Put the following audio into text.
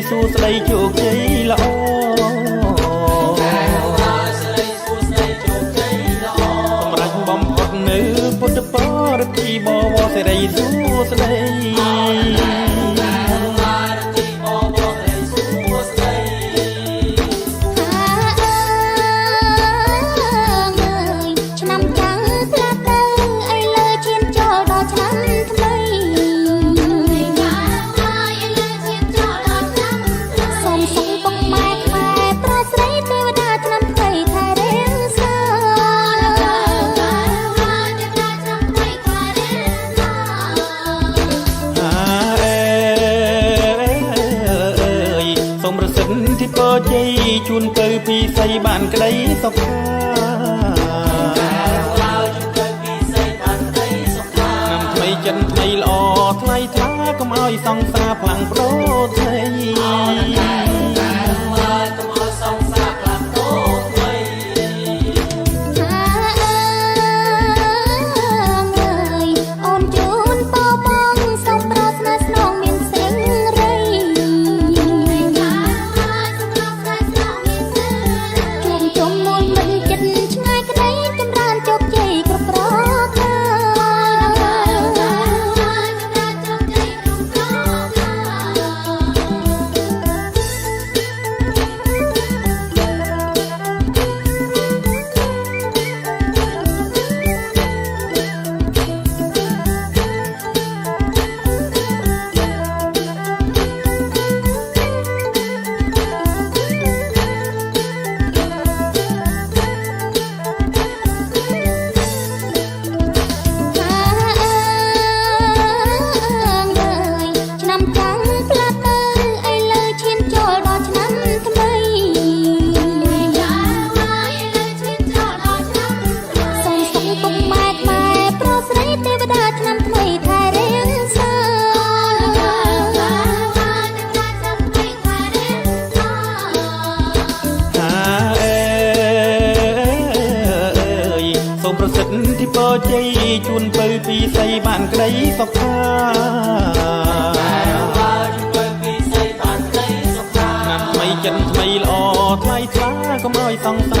សួស្ដីជោគជ័យល្អសម្រាប់បំផុតនៅពុទ្ធបរិទ្ធិបវរសេរីសួស្ដីที่เปิดใจជួនទៅពីស័យបានក្តីសុខាnămថ្មីចិនថ្មីល្អថ្លៃថ្លាកុំឲ្យសង្សារផ្លាំងប្រថៃប្រសិទ្ធที่เปิดใจជួនទៅពីស័យបានក្តីសុខាណាត់ថ្មីចិនថ្មីល្អថ្លៃថ្លាកុំឲ្យសង្សារ